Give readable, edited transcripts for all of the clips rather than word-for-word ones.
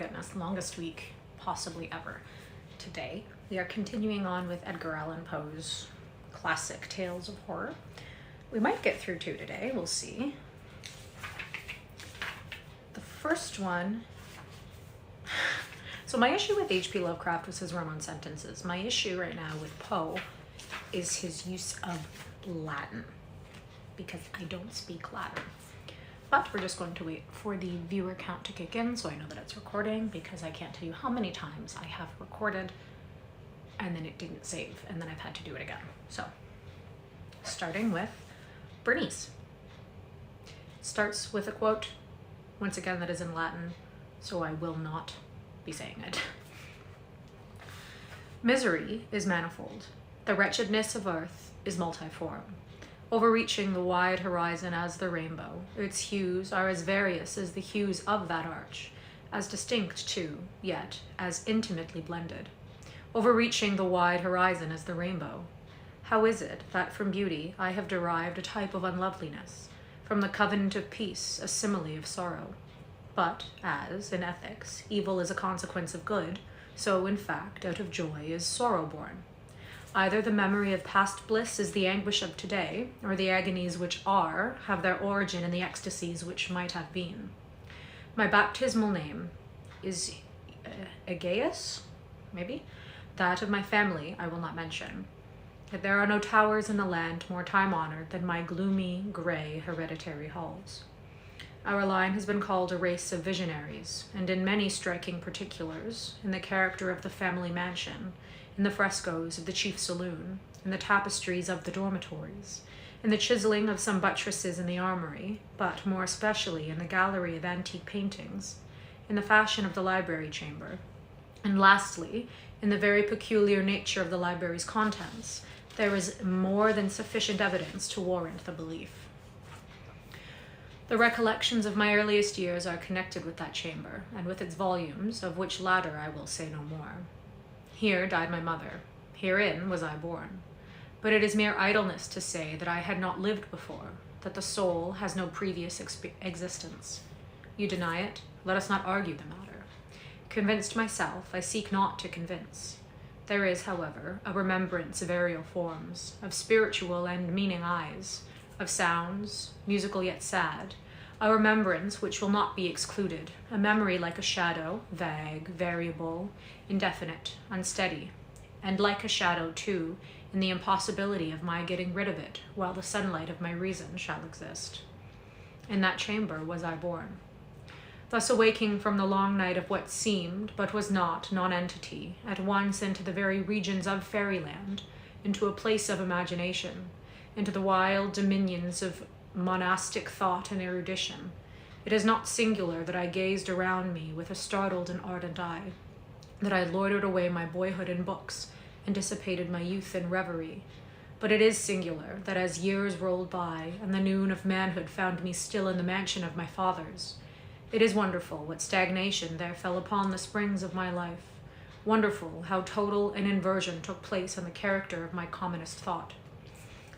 goodness, longest week possibly ever. Today, we are continuing on with Edgar Allan Poe's classic tales of horror. We might get through 2 today, we'll see. The first one, so my issue with H.P. Lovecraft was his run-on sentences. My issue right now with Poe is his use of Latin, because I don't speak Latin. But we're just going to wait for the viewer count to kick in so I know that it's recording, because I can't tell you how many times I have recorded and then it didn't save and then I've had to do it again. So, starting with Berenice. Starts with a quote, once again that is in Latin, so I will not be saying it. Misery is manifold. The wretchedness of earth is multiform. Overreaching the wide horizon as the rainbow, its hues are as various as the hues of that arch, as distinct too, yet as intimately blended. Overreaching the wide horizon as the rainbow. How is it that from beauty I have derived a type of unloveliness, from the covenant of peace a simile of sorrow? But as, in ethics, evil is a consequence of good, so in fact out of joy is sorrow born. Either the memory of past bliss is the anguish of today, or the agonies which are have their origin in the ecstasies which might have been. My baptismal name is Aegeus, maybe? That of my family I will not mention. Yet there are no towers in the land more time-honored than my gloomy, gray, hereditary halls. Our line has been called a race of visionaries, and in many striking particulars, in the character of the family mansion, in the frescoes of the chief saloon, in the tapestries of the dormitories, in the chiseling of some buttresses in the armory, but more especially in the gallery of antique paintings, in the fashion of the library chamber, and lastly, in the very peculiar nature of the library's contents, there is more than sufficient evidence to warrant the belief. The recollections of my earliest years are connected with that chamber, and with its volumes, of which latter I will say no more. Here died my mother. Herein was I born. But it is mere idleness to say that I had not lived before, that the soul has no previous existence. You deny it? Let us not argue the matter. Convinced myself, I seek not to convince. There is, however, a remembrance of aerial forms, of spiritual and meaning eyes, of sounds, musical yet sad, a remembrance which will not be excluded, a memory like a shadow, vague, variable, indefinite, unsteady, and like a shadow, too, in the impossibility of my getting rid of it while the sunlight of my reason shall exist. In that chamber was I born. Thus awaking from the long night of what seemed, but was not, nonentity, at once into the very regions of fairyland, into a place of imagination, into the wild dominions of monastic thought and erudition, it is not singular that I gazed around me with a startled and ardent eye, that I loitered away my boyhood in books and dissipated my youth in reverie. But it is singular that as years rolled by and the noon of manhood found me still in the mansion of my fathers, it is wonderful what stagnation there fell upon the springs of my life, wonderful how total an inversion took place in the character of my commonest thought.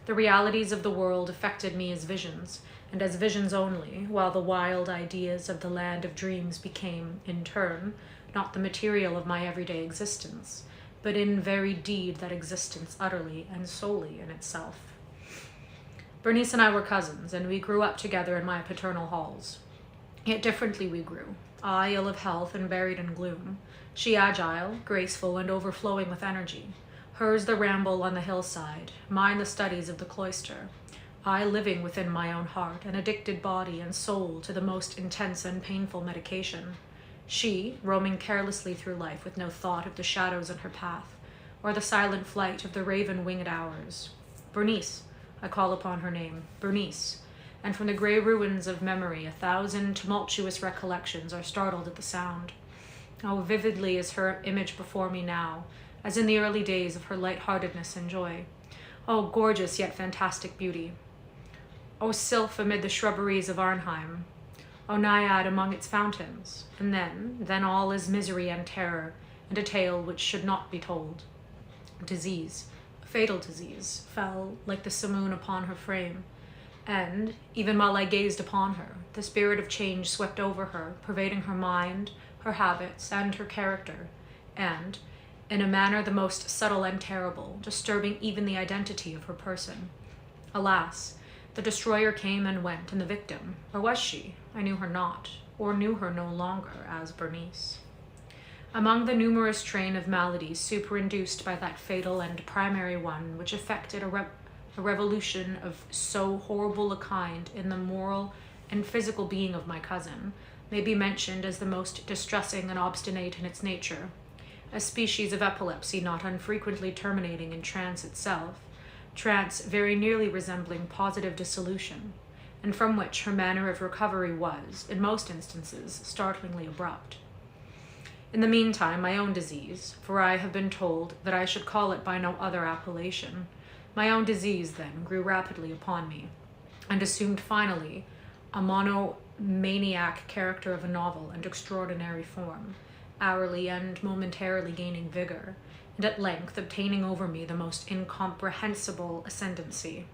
The realities of the world affected me as visions, and as visions only, while the wild ideas of the land of dreams became, in turn, not the material of my everyday existence, but in very deed that existence utterly and solely in itself. Berenice and I were cousins, and we grew up together in my paternal halls. Yet differently we grew, I ill of health and buried in gloom, she agile, graceful, and overflowing with energy. Hers the ramble on the hillside, mine the studies of the cloister, I living within my own heart, an addicted body and soul to the most intense and painful medication. She, roaming carelessly through life with no thought of the shadows in her path, or the silent flight of the raven-winged hours. Berenice, I call upon her name, Berenice, and from the grey ruins of memory 1,000 tumultuous recollections are startled at the sound. How vividly is her image before me now, as in the early days of her light-heartedness and joy. Oh, gorgeous yet fantastic beauty. O sylph amid the shrubberies of Arnheim. O naiad among its fountains. And then all is misery and terror, and a tale which should not be told. Disease, a fatal disease, fell like the simoon upon her frame, and, even while I gazed upon her, the spirit of change swept over her, pervading her mind, her habits, and her character, and, in a manner the most subtle and terrible, disturbing even the identity of her person. Alas, the destroyer came and went, and the victim, or was she? I knew her not, or knew her no longer as Berenice. Among the numerous train of maladies superinduced by that fatal and primary one which effected a revolution of so horrible a kind in the moral and physical being of my cousin, may be mentioned as the most distressing and obstinate in its nature, a species of epilepsy not unfrequently terminating in trance itself, trance very nearly resembling positive dissolution, and from which her manner of recovery was, in most instances, startlingly abrupt. In the meantime, my own disease, for I have been told that I should call it by no other appellation, my own disease, then, grew rapidly upon me, and assumed finally a monomaniac character of a novel and extraordinary form, hourly and momentarily gaining vigor, and at length obtaining over me the most incomprehensible ascendancy.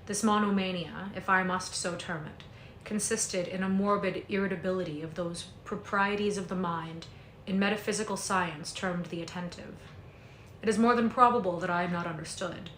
This monomania, if I must so term it, consisted in a morbid irritability of those proprieties of the mind in metaphysical science termed the attentive. It is more than probable that I am not understood,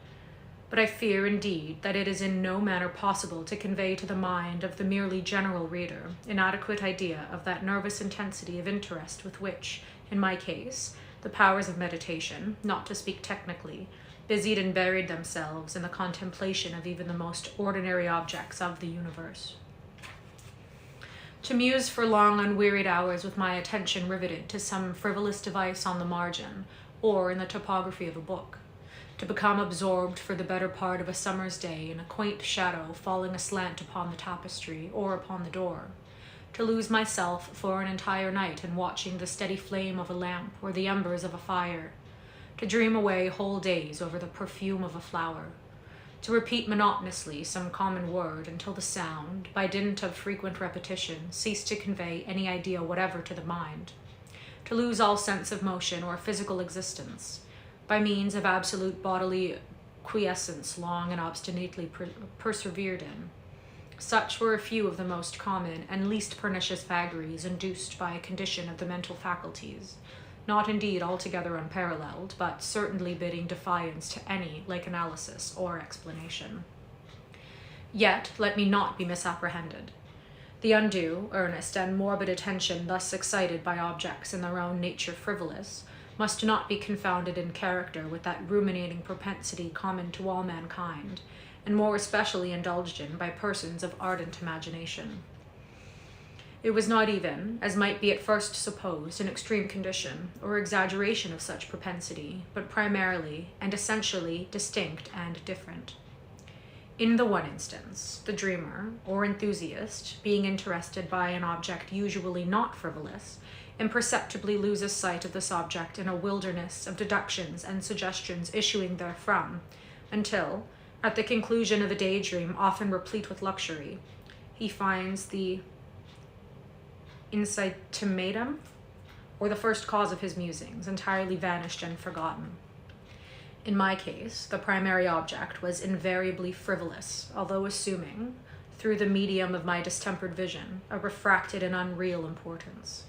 but I fear, indeed, that it is in no manner possible to convey to the mind of the merely general reader an adequate idea of that nervous intensity of interest with which, in my case, the powers of meditation, not to speak technically, busied and buried themselves in the contemplation of even the most ordinary objects of the universe. To muse for long unwearied hours with my attention riveted to some frivolous device on the margin, or in the topography of a book, to become absorbed for the better part of a summer's day in a quaint shadow falling aslant upon the tapestry or upon the door, to lose myself for an entire night in watching the steady flame of a lamp or the embers of a fire, to dream away whole days over the perfume of a flower, to repeat monotonously some common word until the sound, by dint of frequent repetition, ceased to convey any idea whatever to the mind, to lose all sense of motion or physical existence, by means of absolute bodily quiescence long and obstinately persevered in. Such were a few of the most common and least pernicious vagaries induced by a condition of the mental faculties, not indeed altogether unparalleled, but certainly bidding defiance to any like analysis or explanation. Yet let me not be misapprehended. The undue, earnest, and morbid attention thus excited by objects in their own nature frivolous must not be confounded in character with that ruminating propensity common to all mankind, and more especially indulged in by persons of ardent imagination. It was not even, as might be at first supposed, an extreme condition or exaggeration of such propensity, but primarily and essentially distinct and different. In the one instance, the dreamer, or enthusiast, being interested by an object usually not frivolous, imperceptibly loses sight of this object in a wilderness of deductions and suggestions issuing therefrom, until, at the conclusion of a daydream often replete with luxury, he finds the incitatum, or the first cause of his musings, entirely vanished and forgotten. In my case, the primary object was invariably frivolous, although assuming, through the medium of my distempered vision, a refracted and unreal importance.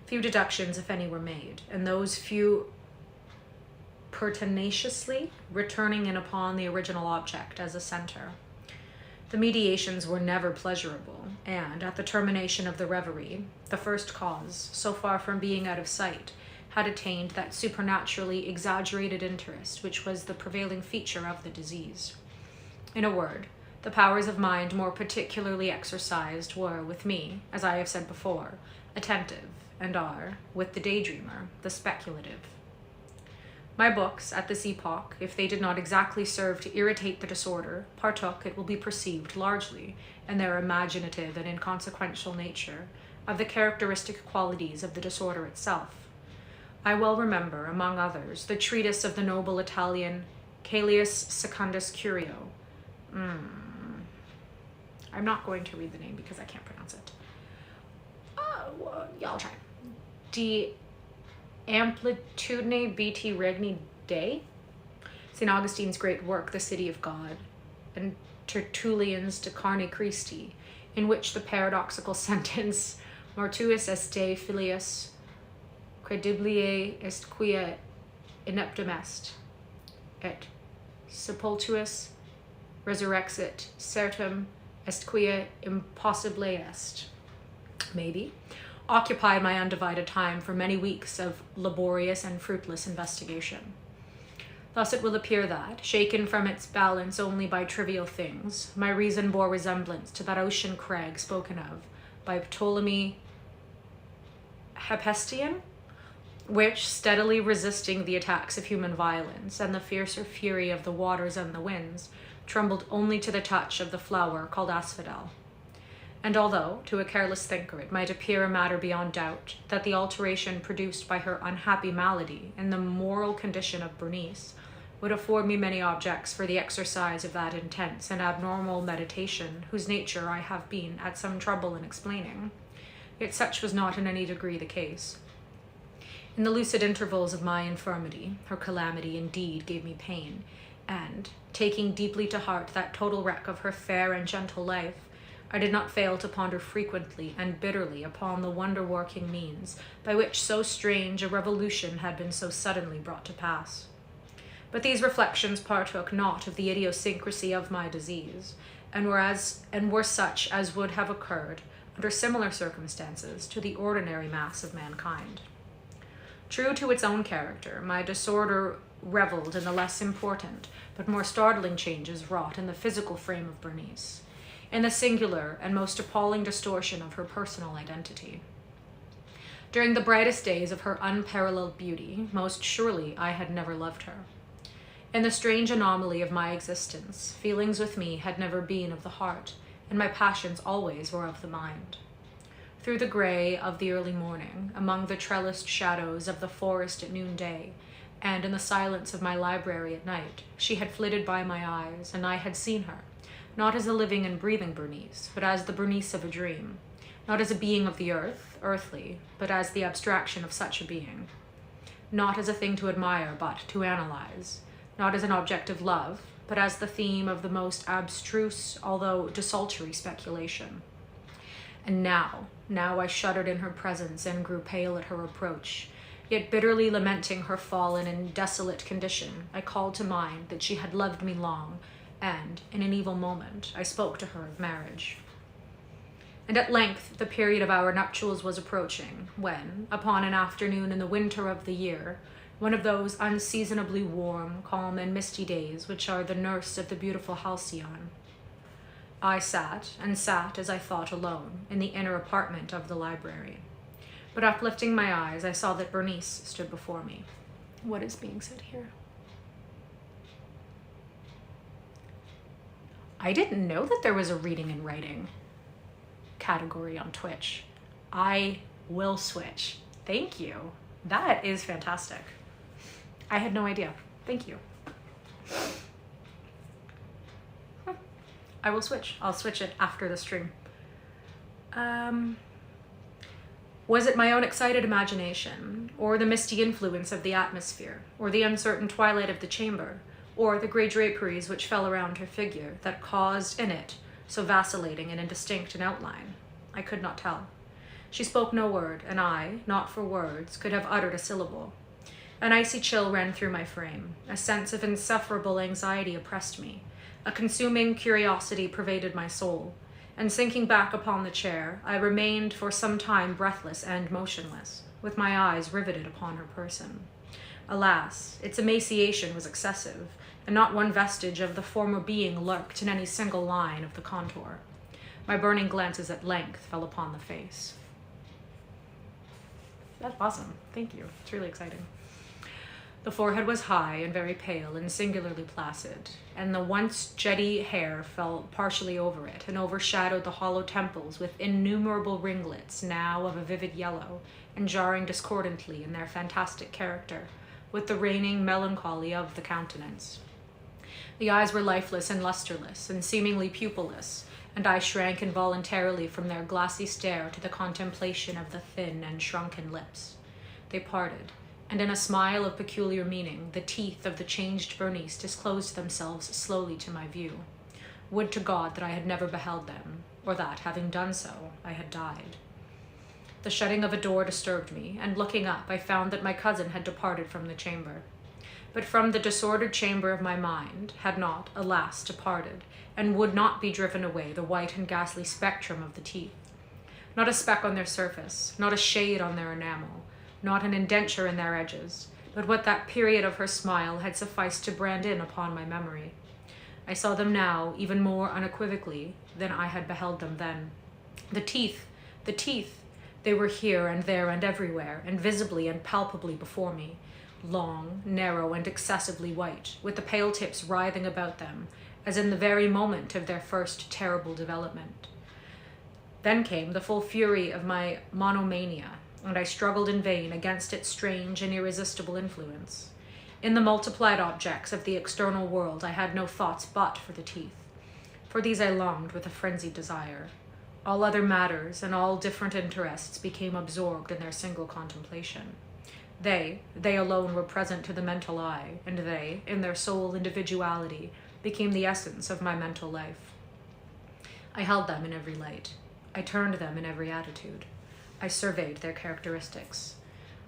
Few deductions, if any, were made, and those few pertinaciously returning in upon the original object as a center. The mediations were never pleasurable, and, at the termination of the reverie, the first cause, so far from being out of sight, had attained that supernaturally exaggerated interest which was the prevailing feature of the disease. In a word, the powers of mind more particularly exercised were, with me, as I have said before, attentive, and are, with the daydreamer, the speculative. My books, at this epoch, if they did not exactly serve to irritate the disorder, partook, it will be perceived, largely, in their imaginative and inconsequential nature, of the characteristic qualities of the disorder itself. I well remember, among others, the treatise of the noble Italian Caelius Secundus Curio. I'm not going to read the name because I can't pronounce it. Yeah, I'll try. De Amplitudine BT Regni Dei, St. Augustine's great work, The City of God, and Tertullian's De Carne Christi, in which the paradoxical sentence mortuus est filius, credibile est quia ineptum est, et sepultuus resurrexit certum est quia impossibile est. Maybe. Occupied my undivided time for many weeks of laborious and fruitless investigation. Thus it will appear that, shaken from its balance only by trivial things, my reason bore resemblance to that ocean crag spoken of by Ptolemy Hephaestion, which, steadily resisting the attacks of human violence and the fiercer fury of the waters and the winds, trembled only to the touch of the flower called asphodel. And although, to a careless thinker, it might appear a matter beyond doubt that the alteration produced by her unhappy malady in the moral condition of Berenice would afford me many objects for the exercise of that intense and abnormal meditation whose nature I have been at some trouble in explaining, yet such was not in any degree the case. In the lucid intervals of my infirmity, her calamity indeed gave me pain, and, taking deeply to heart that total wreck of her fair and gentle life, I did not fail to ponder frequently and bitterly upon the wonder-working means by which so strange a revolution had been so suddenly brought to pass. But these reflections partook not of the idiosyncrasy of my disease, and were such as would have occurred, under similar circumstances, to the ordinary mass of mankind. True to its own character, my disorder revelled in the less important, but more startling changes wrought in the physical frame of Berenice, in the singular and most appalling distortion of her personal identity. During the brightest days of her unparalleled beauty, most surely I had never loved her. In the strange anomaly of my existence, feelings with me had never been of the heart, and my passions always were of the mind. Through the grey of the early morning, among the trellised shadows of the forest at noonday, and in the silence of my library at night, she had flitted by my eyes, and I had seen her, not as a living and breathing Berenice, but as the Berenice of a dream, not as a being of the earth, earthly, but as the abstraction of such a being, not as a thing to admire, but to analyze, not as an object of love, but as the theme of the most abstruse, although desultory speculation. And now I shuddered in her presence and grew pale at her approach, yet bitterly lamenting her fallen and desolate condition, I called to mind that she had loved me long, and, in an evil moment, I spoke to her of marriage. And at length the period of our nuptials was approaching, when, upon an afternoon in the winter of the year, one of those unseasonably warm, calm, and misty days which are the nurse of the beautiful halcyon, I sat as I thought alone, in the inner apartment of the library. But uplifting my eyes, I saw that Berenice stood before me. What is being said here? I didn't know that there was a reading and writing category on Twitch. I will switch. Thank you. That is fantastic. I had no idea. Thank you. I will switch. I'll switch it after the stream. Was it my own excited imagination, or the misty influence of the atmosphere, or the uncertain twilight of the chamber, or the grey draperies which fell around her figure, that caused in it so vacillating and indistinct an outline? I could not tell. She spoke no word, and I, not for words, could have uttered a syllable. An icy chill ran through my frame. A sense of insufferable anxiety oppressed me. A consuming curiosity pervaded my soul, and sinking back upon the chair, I remained for some time breathless and motionless, with my eyes riveted upon her person. Alas, its emaciation was excessive, and not one vestige of the former being lurked in any single line of the contour. My burning glances at length fell upon the face. That's awesome. Thank you. It's really exciting. The forehead was high and very pale and singularly placid, and the once jetty hair fell partially over it and overshadowed the hollow temples with innumerable ringlets, now of a vivid yellow, and jarring discordantly in their fantastic character with the reigning melancholy of the countenance. The eyes were lifeless and lustreless, and seemingly pupilless, and I shrank involuntarily from their glassy stare to the contemplation of the thin and shrunken lips. They parted, and in a smile of peculiar meaning, the teeth of the changed Berenice disclosed themselves slowly to my view. Would to God that I had never beheld them, or that, having done so, I had died. The shutting of a door disturbed me, and looking up, I found that my cousin had departed from the chamber. But from the disordered chamber of my mind had not, alas, departed, and would not be driven away the white and ghastly spectrum of the teeth. Not a speck on their surface, not a shade on their enamel, not an indenture in their edges, but what that period of her smile had sufficed to brand in upon my memory. I saw them now even more unequivocally than I had beheld them then. The teeth! They were here and there and everywhere, and visibly and palpably before me, long, narrow, and excessively white, with the pale tips writhing about them, as in the very moment of their first terrible development. Then came the full fury of my monomania, and I struggled in vain against its strange and irresistible influence. In the multiplied objects of the external world I had no thoughts but for the teeth. For these I longed with a frenzied desire. All other matters and all different interests became absorbed in their single contemplation. They alone were present to the mental eye, and they, in their sole individuality, became the essence of my mental life. I held them in every light. I turned them in every attitude. I surveyed their characteristics.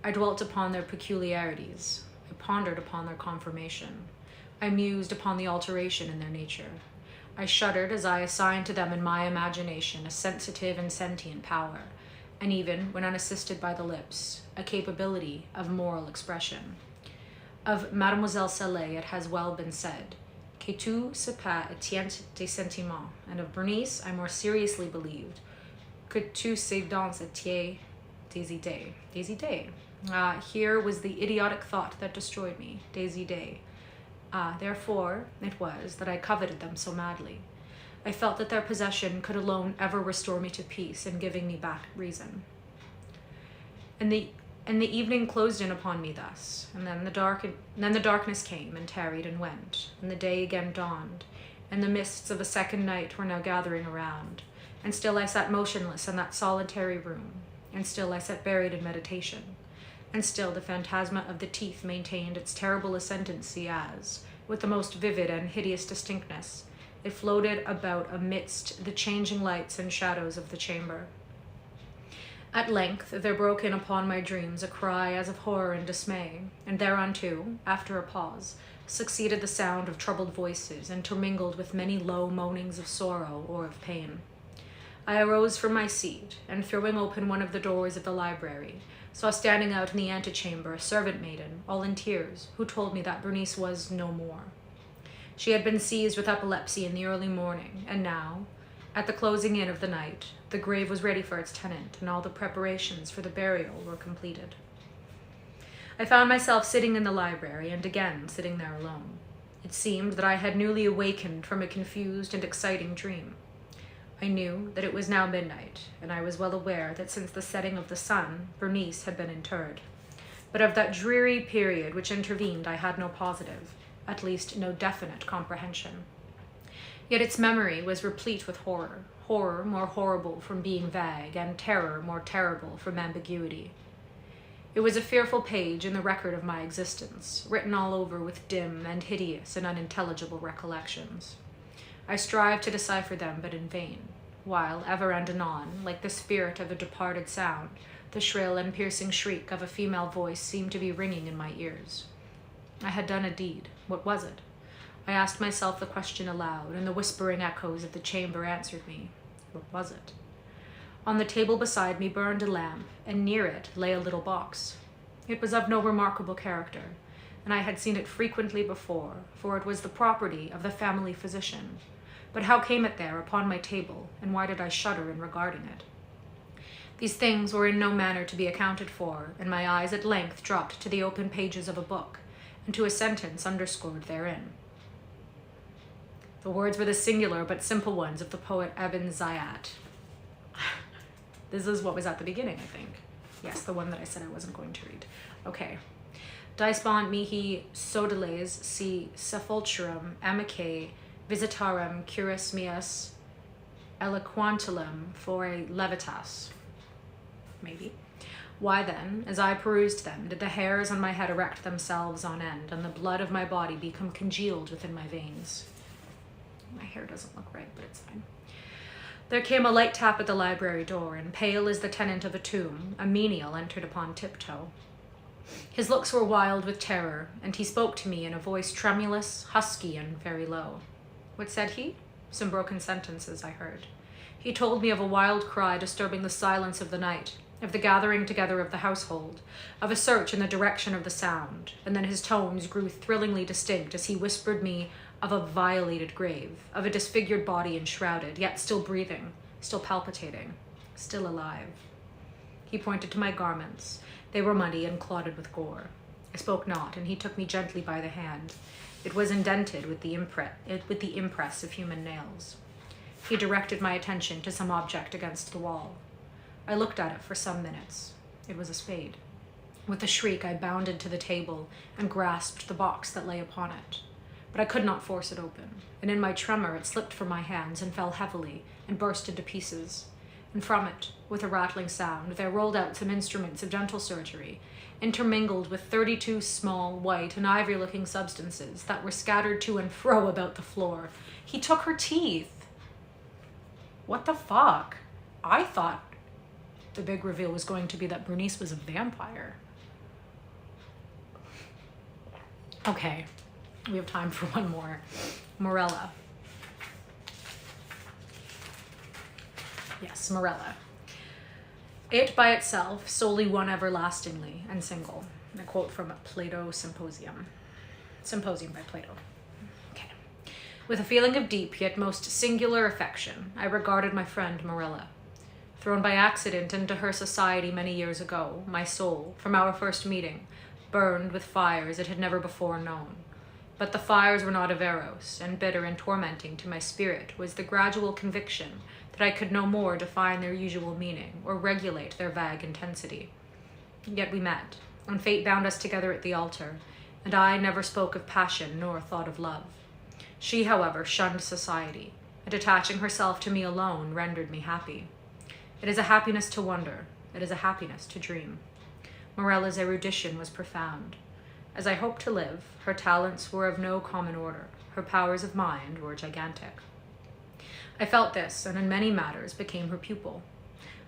I dwelt upon their peculiarities. I pondered upon their conformation. I mused upon the alteration in their nature. I shuddered as I assigned to them in my imagination a sensitive and sentient power, and even, when unassisted by the lips, a capability of moral expression. Of Mademoiselle Salé it has well been said, que tout se pas tient des sentiments, and of Berenice I more seriously believed, que tout se dans etier des idées. Des idées. Here was the idiotic thought that destroyed me, des idées. Therefore it was that I coveted them so madly. I felt that their possession could alone ever restore me to peace in giving me back reason. And the evening closed in upon me thus, and then the darkness came and tarried and went, and the day again dawned, and the mists of a second night were now gathering around, and still I sat motionless in that solitary room, and still I sat buried in meditation, and still the phantasma of the teeth maintained its terrible ascendancy as, with the most vivid and hideous distinctness, it floated about amidst the changing lights and shadows of the chamber. At length there broke in upon my dreams a cry as of horror and dismay, and thereunto, after a pause, succeeded the sound of troubled voices, intermingled with many low moanings of sorrow or of pain. I arose from my seat, and throwing open one of the doors of the library, saw standing out in the antechamber a servant maiden, all in tears, who told me that Berenice was no more. She had been seized with epilepsy in the early morning, and now, at the closing in of the night, the grave was ready for its tenant, and all the preparations for the burial were completed. I found myself sitting in the library, and again sitting there alone. It seemed that I had newly awakened from a confused and exciting dream. I knew that it was now midnight, and I was well aware that since the setting of the sun, Berenice had been interred. But of that dreary period which intervened I had no positive, at least no definite comprehension. Yet its memory was replete with horror, horror more horrible from being vague, and terror more terrible from ambiguity. It was a fearful page in the record of my existence, written all over with dim and hideous and unintelligible recollections. I strived to decipher them, but in vain, while, ever and anon, like the spirit of a departed sound, the shrill and piercing shriek of a female voice seemed to be ringing in my ears. I had done a deed. What was it? I asked myself the question aloud, and the whispering echoes of the chamber answered me. What was it? On the table beside me burned a lamp, and near it lay a little box. It was of no remarkable character, and I had seen it frequently before, for it was the property of the family physician. But how came it there upon my table, and why did I shudder in regarding it? These things were in no manner to be accounted for, and my eyes at length dropped to the open pages of a book, and to a sentence underscored therein. The words were the singular but simple ones of the poet Ibn Zayat. This is what was at the beginning, I think. Yes, the one that I said I wasn't going to read. Okay. Dispont mihi sodeles si sepulchrum amicae visitarem curis meas eloquentulum fore levitas. Maybe. Why then, as I perused them, did the hairs on my head erect themselves on end, and the blood of my body become congealed within my veins? My hair doesn't look right, but it's fine. There came a light tap at the library door, and pale as the tenant of a tomb, a menial entered upon tiptoe. His looks were wild with terror, and he spoke to me in a voice tremulous, husky, and very low. What said he? Some broken sentences I heard. He told me of a wild cry disturbing the silence of the night, of the gathering together of the household, of a search in the direction of the sound, and then his tones grew thrillingly distinct as he whispered me of a violated grave, of a disfigured body enshrouded, yet still breathing, still palpitating, still alive. He pointed to my garments. They were muddy and clotted with gore. I spoke not, and he took me gently by the hand. It was indented with the impress of human nails. He directed my attention to some object against the wall. I looked at it for some minutes. It was a spade. With a shriek, I bounded to the table and grasped the box that lay upon it. But I could not force it open, and in my tremor it slipped from my hands and fell heavily and burst into pieces. And from it, with a rattling sound, there rolled out some instruments of dental surgery, intermingled with 32 small, white, and ivory-looking substances that were scattered to and fro about the floor. He took her teeth. What the fuck? I thought the big reveal was going to be that Berenice was a vampire. Okay, we have time for one more. Morella. Yes, Morella. It by itself, solely one everlastingly and single. A quote from Plato Symposium. Symposium by Plato. Okay. With a feeling of deep yet most singular affection, I regarded my friend Morella. Thrown by accident into her society many years ago, my soul, from our first meeting, burned with fires it had never before known. But the fires were not of Eros, and bitter and tormenting to my spirit was the gradual conviction that I could no more define their usual meaning or regulate their vague intensity. Yet we met, and fate bound us together at the altar, and I never spoke of passion nor thought of love. She, however, shunned society, and attaching herself to me alone rendered me happy. It is a happiness to wonder, it is a happiness to dream. Morella's erudition was profound. As I hoped to live, her talents were of no common order, her powers of mind were gigantic. I felt this, and in many matters became her pupil.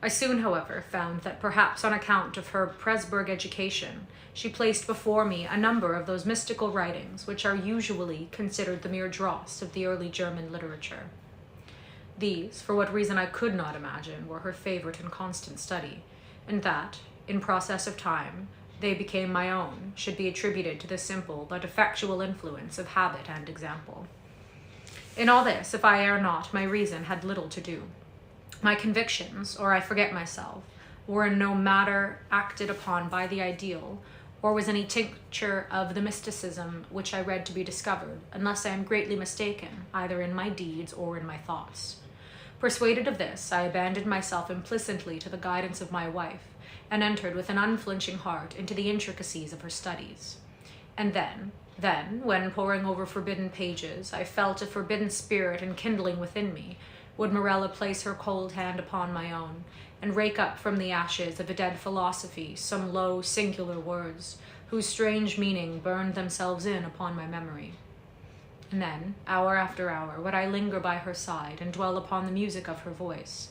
I soon, however, found that perhaps on account of her Presburg education, she placed before me a number of those mystical writings which are usually considered the mere dross of the early German literature. These, for what reason I could not imagine, were her favorite and constant study, and that, in process of time, they became my own, should be attributed to the simple but effectual influence of habit and example. In all this, if I err not, my reason had little to do. My convictions, or I forget myself, were in no matter acted upon by the ideal, or was any tincture of the mysticism which I read to be discovered, unless I am greatly mistaken, either in my deeds or in my thoughts. Persuaded of this, I abandoned myself implicitly to the guidance of my wife, and entered with an unflinching heart into the intricacies of her studies. And then, when poring over forbidden pages, I felt a forbidden spirit enkindling within me, would Morella place her cold hand upon my own, and rake up from the ashes of a dead philosophy some low, singular words, whose strange meaning burned themselves in upon my memory. And then, hour after hour, would I linger by her side and dwell upon the music of her voice,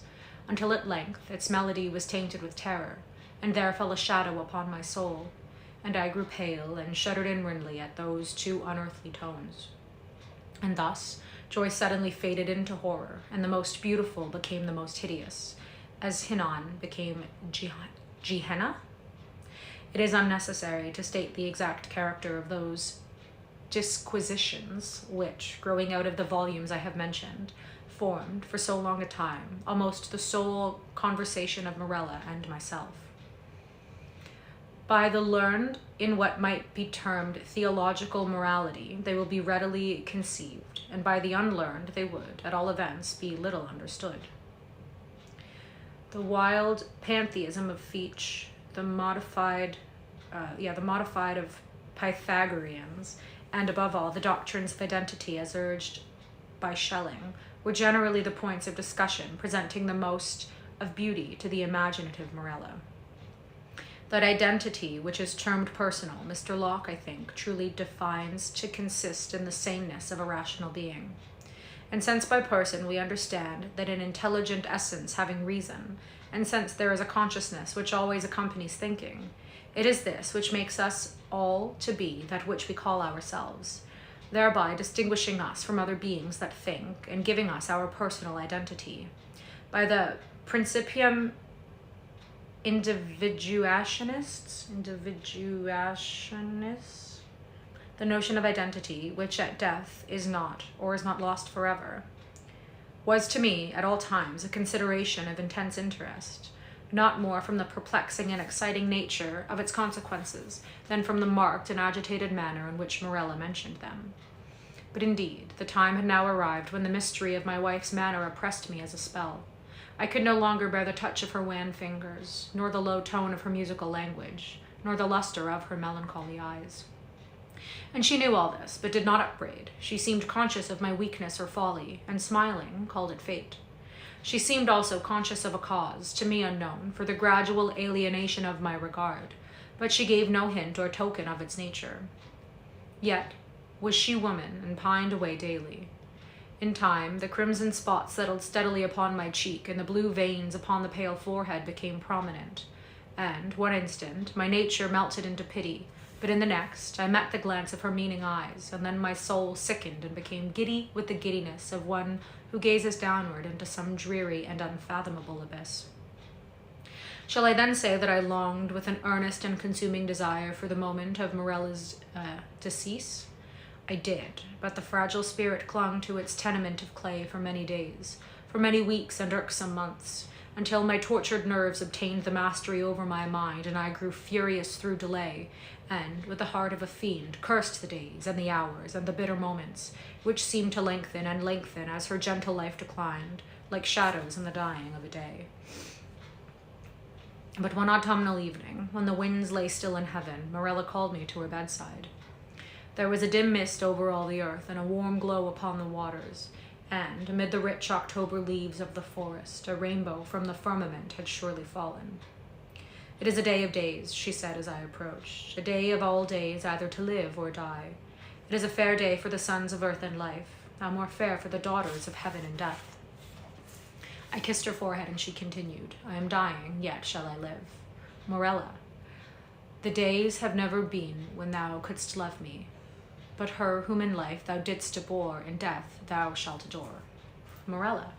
until at length its melody was tainted with terror, and there fell a shadow upon my soul, and I grew pale and shuddered inwardly at those two unearthly tones. And thus, joy suddenly faded into horror, and the most beautiful became the most hideous, as Hinnon became Gehenna. It is unnecessary to state the exact character of those disquisitions which, growing out of the volumes I have mentioned, formed, for so long a time, almost the sole conversation of Morella and myself. By the learned in what might be termed theological morality, they will be readily conceived, and by the unlearned they would, at all events, be little understood. The wild pantheism of Fichte, the modified of Pythagoreans, and above all, the doctrines of identity as urged by Schelling, were generally the points of discussion presenting the most of beauty to the imaginative Morella. That identity, which is termed personal, Mr. Locke, I think, truly defines to consist in the sameness of a rational being. And since by person we understand that an intelligent essence having reason, and since there is a consciousness which always accompanies thinking, it is this which makes us all to be that which we call ourselves, thereby distinguishing us from other beings that think, and giving us our personal identity. By the principium individuationists, the notion of identity, which at death is not, or is not lost forever, was to me at all times a consideration of intense interest, not more from the perplexing and exciting nature of its consequences than from the marked and agitated manner in which Morella mentioned them. But indeed, the time had now arrived when the mystery of my wife's manner oppressed me as a spell. I could no longer bear the touch of her wan fingers, nor the low tone of her musical language, nor the luster of her melancholy eyes. And she knew all this, but did not upbraid. She seemed conscious of my weakness or folly, and smiling, called it fate. She seemed also conscious of a cause, to me unknown, for the gradual alienation of my regard, but she gave no hint or token of its nature. Yet was she woman, and pined away daily. In time, the crimson spots settled steadily upon my cheek, and the blue veins upon the pale forehead became prominent, and, one instant, my nature melted into pity, but in the next, I met the glance of her meaning eyes, and then my soul sickened and became giddy with the giddiness of one who gazes downward into some dreary and unfathomable abyss. Shall I then say that I longed with an earnest and consuming desire for the moment of Morella's decease? I did, but the fragile spirit clung to its tenement of clay for many days, for many weeks and irksome months, until my tortured nerves obtained the mastery over my mind, and I grew furious through delay, and, with the heart of a fiend, cursed the days and the hours and the bitter moments, which seemed to lengthen and lengthen as her gentle life declined, like shadows in the dying of a day. But one autumnal evening, when the winds lay still in heaven, Morella called me to her bedside. There was a dim mist over all the earth, and a warm glow upon the waters, and, amid the rich October leaves of the forest, a rainbow from the firmament had surely fallen. "It is a day of days," she said as I approached, "a day of all days either to live or die. It is a fair day for the sons of earth and life, how more fair for the daughters of heaven and death." I kissed her forehead, and she continued, "I am dying, yet shall I live. Morella, the days have never been when thou couldst love me, but her whom in life thou didst abhor, in death thou shalt adore. Morella,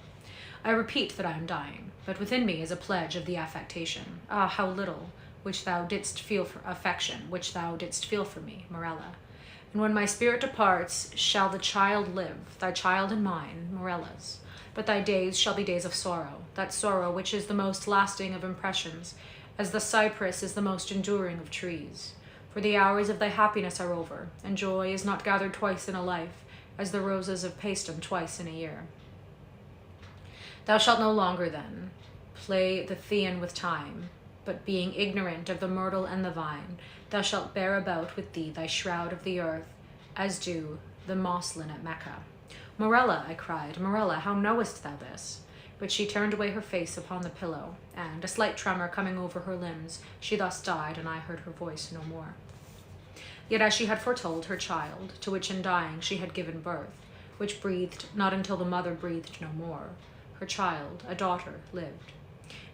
I repeat that I am dying, but within me is a pledge of the affectation. Ah, how little, which thou didst feel for affection, which thou didst feel for me, Morella. And when my spirit departs, shall the child live, thy child and mine, Morella's. But thy days shall be days of sorrow, that sorrow which is the most lasting of impressions, as the cypress is the most enduring of trees. For the hours of thy happiness are over, and joy is not gathered twice in a life, as the roses of Paestum twice in a year. Thou shalt no longer, then, play the Thean with time, but being ignorant of the myrtle and the vine, thou shalt bear about with thee thy shroud of the earth, as do the Moslem at Mecca. Morella, I cried, Morella, how knowest thou this? But she turned away her face upon the pillow, and, a slight tremor coming over her limbs, she thus died, and I heard her voice no more. Yet as she had foretold, her child, to which in dying she had given birth, which breathed not until the mother breathed no more, her child, a daughter, lived.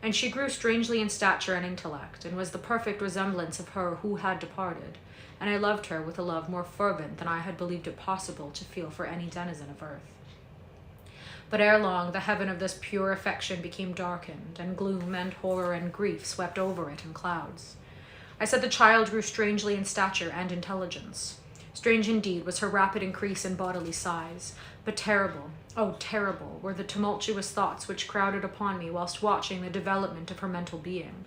And she grew strangely in stature and intellect, and was the perfect resemblance of her who had departed, and I loved her with a love more fervent than I had believed it possible to feel for any denizen of earth. But ere long the heaven of this pure affection became darkened, and gloom and horror and grief swept over it in clouds. I said the child grew strangely in stature and intelligence. Strange indeed was her rapid increase in bodily size, but terrible, oh terrible, were the tumultuous thoughts which crowded upon me whilst watching the development of her mental being.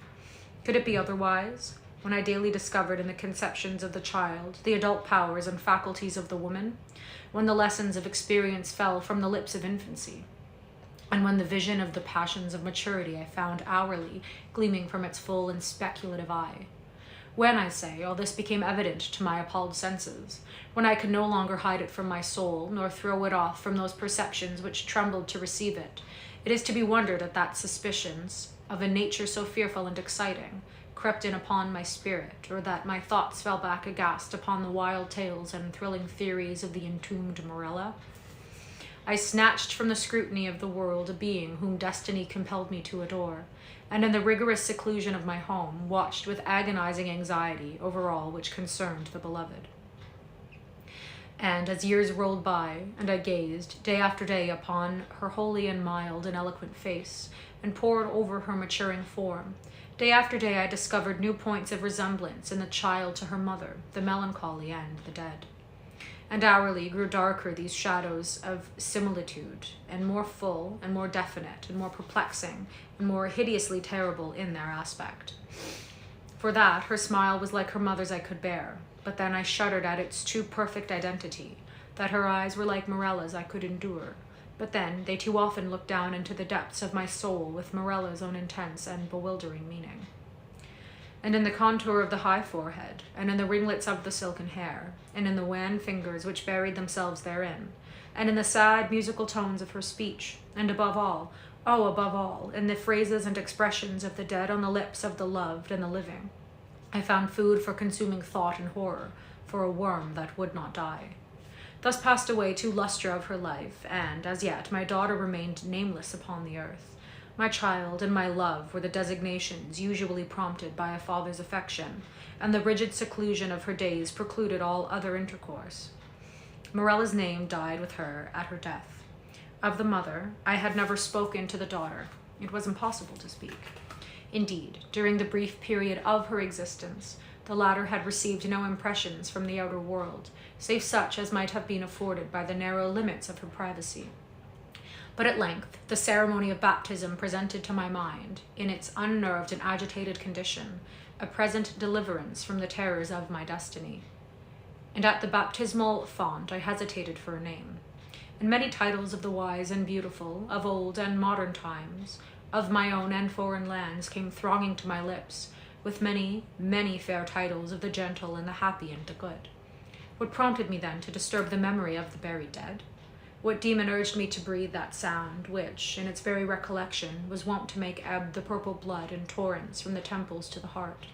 Could it be otherwise, when I daily discovered in the conceptions of the child the adult powers and faculties of the woman, when the lessons of experience fell from the lips of infancy, and when the vision of the passions of maturity I found hourly gleaming from its full and speculative eye? When, I say, all this became evident to my appalled senses, when I could no longer hide it from my soul, nor throw it off from those perceptions which trembled to receive it, it is to be wondered at that suspicions, of a nature so fearful and exciting, crept in upon my spirit, or that my thoughts fell back aghast upon the wild tales and thrilling theories of the entombed Morella. I snatched from the scrutiny of the world a being whom destiny compelled me to adore, and in the rigorous seclusion of my home watched with agonizing anxiety over all which concerned the beloved. And as years rolled by, and I gazed day after day upon her holy and mild and eloquent face, and pored over her maturing form, day after day I discovered new points of resemblance in the child to her mother, the melancholy and the dead. And hourly grew darker these shadows of similitude, and more full, and more definite, and more perplexing, and more hideously terrible in their aspect. For that, her smile was like her mother's I could bear, but then I shuddered at its too perfect identity, that her eyes were like Morella's I could endure, but then they too often looked down into the depths of my soul with Morella's own intense and bewildering meaning. And in the contour of the high forehead, and in the ringlets of the silken hair, and in the wan fingers which buried themselves therein, and in the sad musical tones of her speech, and above all, oh, above all, in the phrases and expressions of the dead on the lips of the loved and the living, I found food for consuming thought and horror, for a worm that would not die. Thus passed away 2 lustra of her life, and, as yet, my daughter remained nameless upon the earth. My child and my love were the designations usually prompted by a father's affection, and the rigid seclusion of her days precluded all other intercourse. Morella's name died with her at her death. Of the mother, I had never spoken to the daughter. It was impossible to speak. Indeed, during the brief period of her existence, the latter had received no impressions from the outer world, save such as might have been afforded by the narrow limits of her privacy. But at length, the ceremony of baptism presented to my mind, in its unnerved and agitated condition, a present deliverance from the terrors of my destiny. And at the baptismal font I hesitated for a name. And many titles of the wise and beautiful, of old and modern times, of my own and foreign lands came thronging to my lips, with many, many fair titles of the gentle and the happy and the good. What prompted me then to disturb the memory of the buried dead? What demon urged me to breathe that sound, which, in its very recollection, was wont to make ebb the purple blood in torrents from the temples to the heart?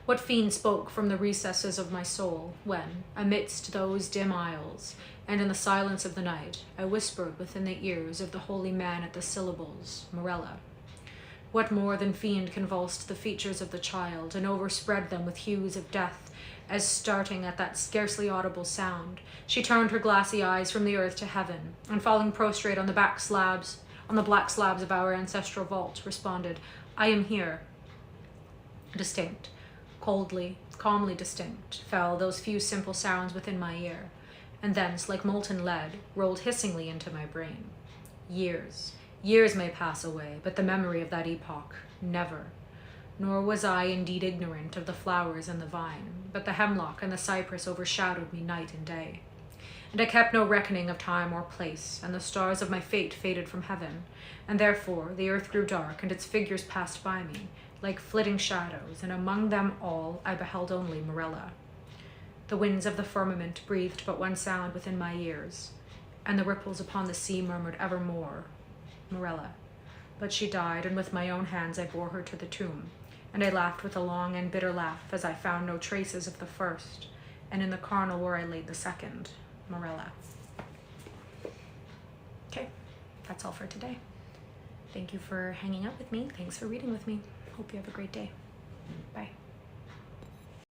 What fiend spoke from the recesses of my soul, when, amidst those dim aisles, and in the silence of the night, I whispered within the ears of the holy man at the syllables, Morella? What more than fiend convulsed the features of the child, and overspread them with hues of death, as starting at that scarcely audible sound, she turned her glassy eyes from the earth to heaven, and falling prostrate on the black slabs of our ancestral vault, responded, "I am here." Distinct, coldly, calmly distinct, fell those few simple sounds within my ear, and thence, like molten lead, rolled hissingly into my brain. Years may pass away, but the memory of that epoch, never. Nor was I indeed ignorant of the flowers and the vine, but the hemlock and the cypress overshadowed me night and day. And I kept no reckoning of time or place, and the stars of my fate faded from heaven, and therefore the earth grew dark, and its figures passed by me, like flitting shadows, and among them all I beheld only Morella. The winds of the firmament breathed but one sound within my ears, and the ripples upon the sea murmured evermore, Morella. But she died, and with my own hands I bore her to the tomb, and I laughed with a long and bitter laugh as I found no traces of the first, and in the charnel where I laid the second, Morella. Okay, that's all for today. Thank you for hanging out with me. Thanks for reading with me. Hope you have a great day. Bye.